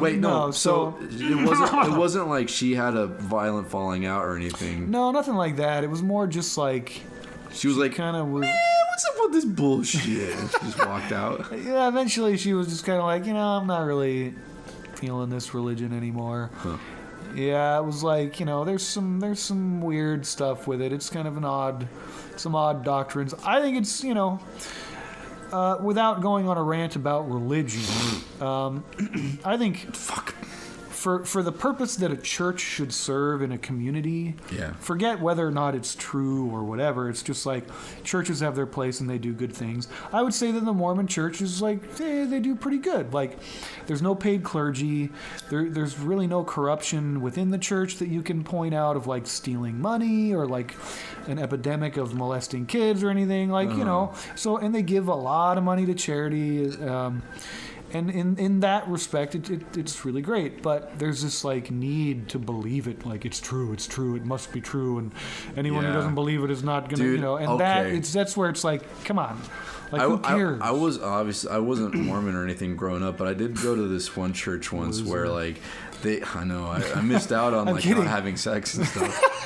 Wait, no. So it wasn't like she had a violent falling out or anything. No, nothing like that. It was more just like she was like, kind of was. Man, what's up with this bullshit? And she just walked out. Yeah, eventually she was just kind of like, I'm not really feeling this religion anymore. Huh. Yeah, it was like, there's some weird stuff with it. It's kind of some odd doctrines. I think it's, without going on a rant about religion, I think for the purpose that a church should serve in a community, forget whether or not it's true or whatever. It's just like churches have their place and they do good things. I would say that the Mormon church is like, they do pretty good. Like, there's no paid clergy. There's really no corruption within the church that you can point out of like stealing money or like an epidemic of molesting kids or anything. Like, so, and they give a lot of money to charity. And in that respect, it's really great. But there's this like need to believe it. Like, it's true, it must be true. And anyone who doesn't believe it is not going to, and that's where it's like, come on. Like, who cares? I wasn't Mormon or anything growing up, but I did go to this one church once where like I missed out on like not having sex and stuff.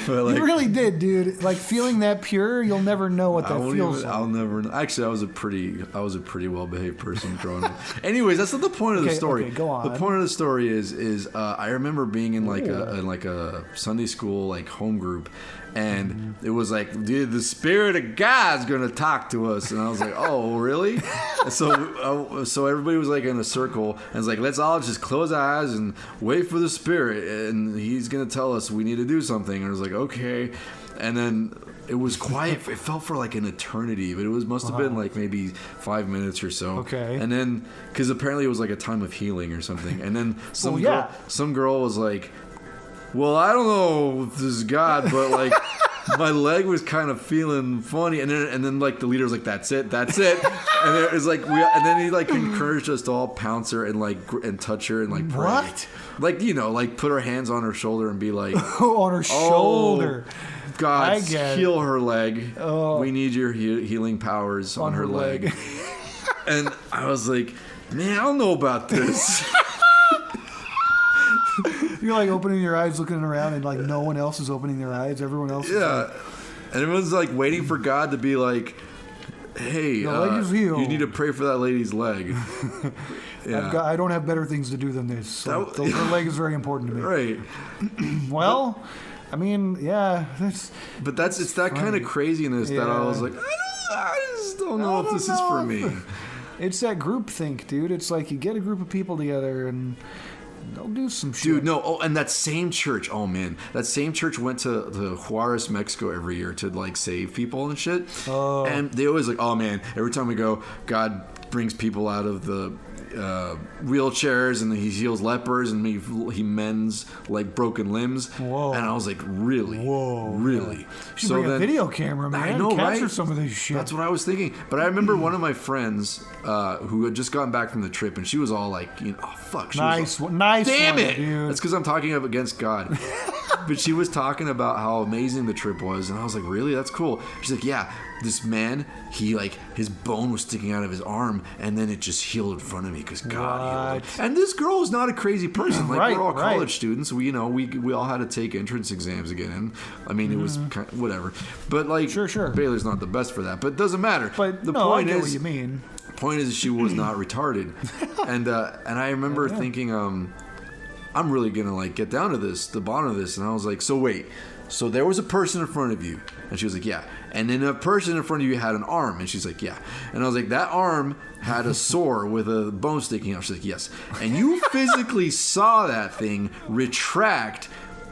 But like, you really did, dude. Like, feeling that pure, you'll never know what that feels like. I'll never know. Actually, I was a pretty well-behaved person growing up. Anyways, that's not the point of the story. Okay, go on. The point of the story is I remember being in like a Sunday school like home group, and it was like, dude, the Spirit of God's gonna talk to us, and I was like, oh, really? And so everybody was like in a circle, and it's like, let's all just close our eyes and wait for the Spirit, and He's gonna tell us we need to do something. And I was like, okay. And then it was quiet. It felt for like an eternity, but it must have been like maybe 5 minutes or so. Okay. And then, because apparently it was like a time of healing or something. And then some girl was like, well, I don't know if this is God, but like my leg was kind of feeling funny. And then like the leader was like, that's it. And it was like, and then he like encouraged us to all pounce her and like and touch her and like pray. What? Like, like put our hands on her shoulder and be like, on her shoulder. God, heal her leg. Oh. We need your healing powers on her leg. And I was like, man, I don't know about this. You're like opening your eyes, looking around, and like no one else is opening their eyes. Everyone else is like... And everyone's like waiting for God to be like, hey, the leg is healed. You need to pray for that lady's leg. Yeah. I don't have better things to do than this. So her leg is very important to me. Right. Well, I mean, yeah. It's that kind of craziness that I was like, I just don't know if this is for me. It's that group think, dude. It's like you get a group of people together and they'll do some shit. Dude, no. Oh, and that same church. Oh, man. That same church went to Juarez, Mexico every year to, like, save people and shit. Oh. And they always like, oh, man, every time we go, God brings people out of the wheelchairs and he heals lepers and he mends, like, broken limbs. Whoa. And I was like, really? Whoa. Really? You should bring a video camera, man. I know, Capture right? some of this shit. That's what I was thinking. But I remember one of my friends who had just gotten back from the trip, and she was all like, oh, fuck. Nice, damn it, dude. That's because I'm talking up against God. But she was talking about how amazing the trip was, and I was like, really? That's cool. She's like, yeah, this man, he like, his bone was sticking out of his arm, and then it just healed in front of me because God healed him. And this girl was not a crazy person. Like, we're all college students. We all had to take entrance exams again. And I mean, it was kind of, whatever. But like, sure. Baylor's not the best for that. But it doesn't matter. But the point is, what you mean. Point is, she was not retarded. And I remember thinking, I'm really gonna like get down to the bottom of this. And I was like, so wait, so there was a person in front of you, and she was like, yeah, and then a person in front of you had an arm, and she's like, yeah, and I was like, that arm had a sore with a bone sticking out. She's like, yes, and you physically saw that thing retract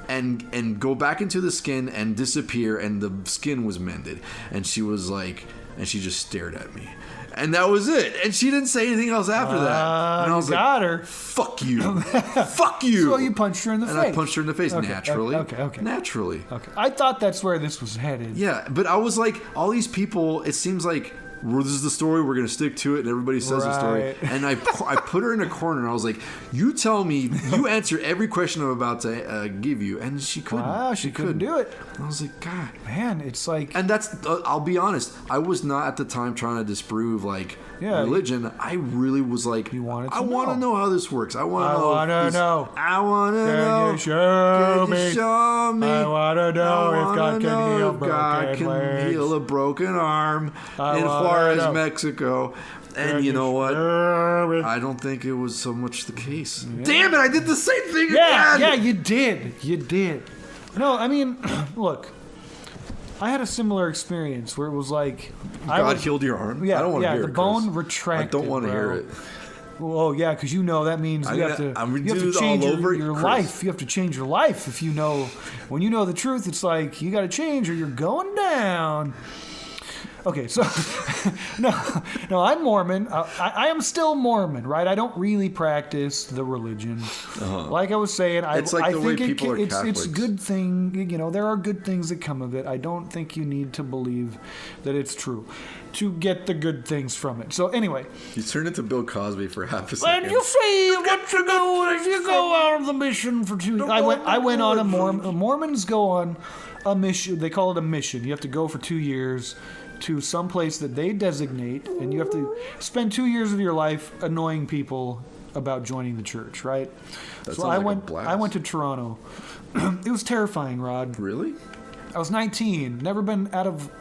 and go back into the skin and disappear, and the skin was mended. And she was like, and she just stared at me. And that was it. And she didn't say anything else after that. And I was like, her. Fuck you. Fuck you. So you punched her in the face. And I punched her in the face naturally. Okay. Naturally. Okay. I thought that's where this was headed. Yeah, but I was like, all these people, it seems like this is the story. We're gonna stick to it, and everybody says the story. And I put her in a corner, and I was like, "You tell me. You answer every question I'm about to give you." And she couldn't. Wow, she couldn't do it. And I was like, "God, man, it's like." And that's. I'll be honest. I was not at the time trying to disprove religion. I really was like, you wanted to I want to know how this works. I want to know. I want to know. Can you show me? I want to know if God can heal a broken arm in Juarez, Mexico. And you know what? I don't think it was so much the case. Yeah. Damn it! I did the same thing again. Yeah, you did. No, I mean, look. I had a similar experience where it was like God healed your arm. Yeah, I don't want to hear it. The bone retracted. I don't want to hear it. Oh yeah, because that means you have to change your life. You have to change your life if you know. When you know the truth, it's like you got to change or you're going down. Okay, so no, I'm Mormon. I am still Mormon, right? I don't really practice the religion. Like I was saying, I think it's a good thing. There are good things that come of it. I don't think you need to believe that it's true to get the good things from it. So anyway, you turned into Bill Cosby for half a second. And you say what you go if you go out on the mission for 2 years. I went on a Mormons go on a mission. They call it a mission. You have to go for 2 years to some place that they designate, and you have to spend 2 years of your life annoying people about joining the church, right? So I went to Toronto. It was terrifying, Rod. Really? I was 19, never been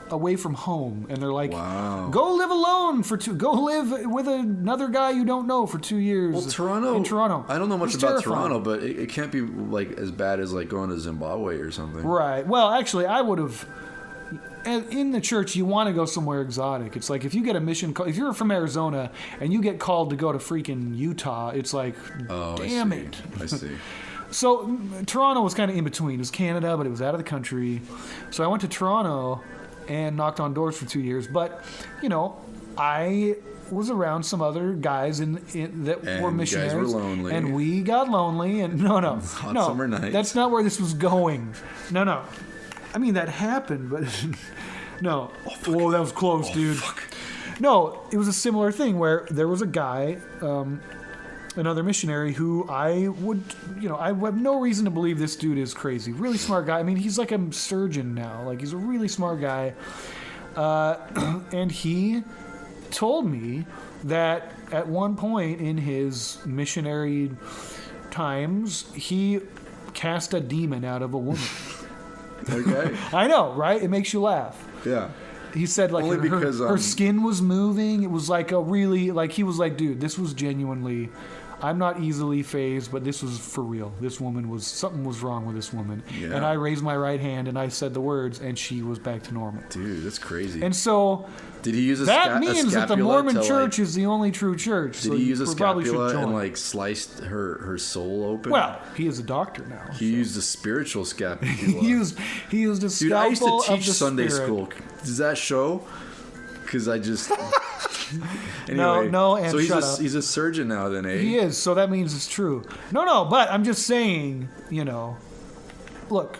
away from home, and they're like, wow. Go live alone go live with another guy you don't know for 2 years. Well, in Toronto. I don't know much about Toronto, but it can't be as bad as going to Zimbabwe or something. Right. Well, actually, I would have. In the church, you want to go somewhere exotic. It's like if you get a mission call, if you're from Arizona and you get called to go to freaking Utah, it's like, damn it. I see. So Toronto was kind of in between. It was Canada, but it was out of the country. So I went to Toronto and knocked on doors for 2 years. But, I was around some other guys that were missionaries. Guys were lonely. And we got lonely. And no. Summer night. That's not where this was going. No. I mean, that happened, but no. Whoa, that was close, dude. Fuck. No, it was a similar thing where there was a guy, another missionary, who I have no reason to believe this dude is crazy. Really smart guy. I mean, he's like a surgeon now. Like, he's a really smart guy. And he told me that at one point in his missionary times, he cast a demon out of a woman. Okay. I know, right? It makes you laugh. Yeah. He said like her skin was moving. It was like he was like, dude, this was genuinely, I'm not easily fazed, but this was for real. Something was wrong with this woman. Yeah. And I raised my right hand and I said the words and she was back to normal. Dude, that's crazy. And so did he use that means that the Mormon church is the only true church. Did he use a scapula and sliced her soul open? Well, he is a doctor now. He used a spiritual scapula. he used a scalpel. Dude, I used to teach of the Sunday spirit. school. Does that show? Because I just anyway, no, and so shut up. He's a surgeon now, then, eh? He is, so that means it's true. No, but I'm just saying, look.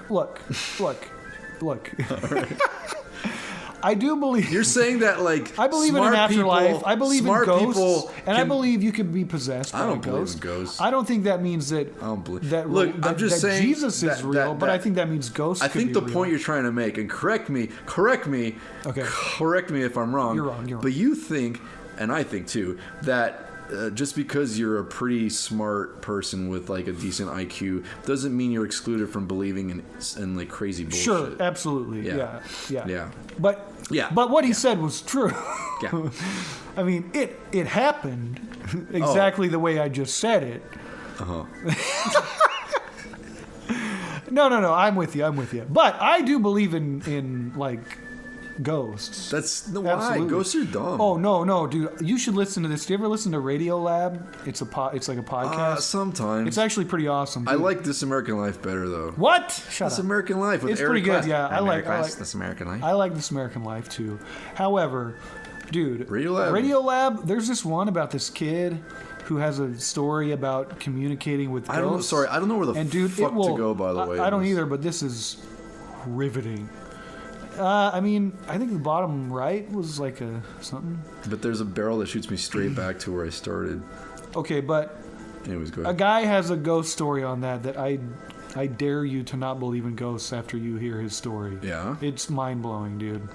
I do believe. You're saying that I believe in an afterlife. I believe in ghosts, I believe you can be possessed by a ghost. I don't believe in ghosts. I don't think that means that. I don't believe. I'm just saying Jesus is real, but I think that means ghosts. I think the point you're trying to make, and correct me. Okay. Correct me if I'm wrong. You're wrong. But you think, and I think too, that. Just because you're a pretty smart person with a decent IQ doesn't mean you're excluded from believing in crazy bullshit. Sure, absolutely. Yeah. But what he said was true. Yeah. I mean, it happened exactly the way I just said it. No. I'm with you. But I do believe in ghosts. That's why absolutely. Ghosts are dumb. Oh no, dude! You should listen to this. Do you ever listen to Radio Lab? It's like a podcast. Sometimes. It's actually pretty awesome. Dude. I like This American Life better though. What? Shut up. This American Life with it's Eric pretty good. Class. Yeah, I like This American Life. I like This American Life too. However, dude, Radio Lab. There's this one about this kid who has a story about communicating with ghosts. I don't know where the fuck to go. By the way, I don't either. But this is riveting. I mean, I think the bottom right was like a something. But there's a barrel that shoots me straight back to where I started. Okay, but anyways, go a ahead. guy has a ghost story on that I dare you to not believe in ghosts after you hear his story. Yeah? It's mind-blowing, dude.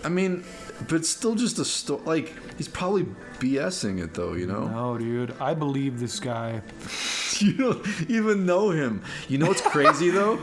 I mean, but it's still just a story. Like, he's probably BSing it, though, you know? No, dude. I believe this guy. You don't even know him. You know what's crazy, though?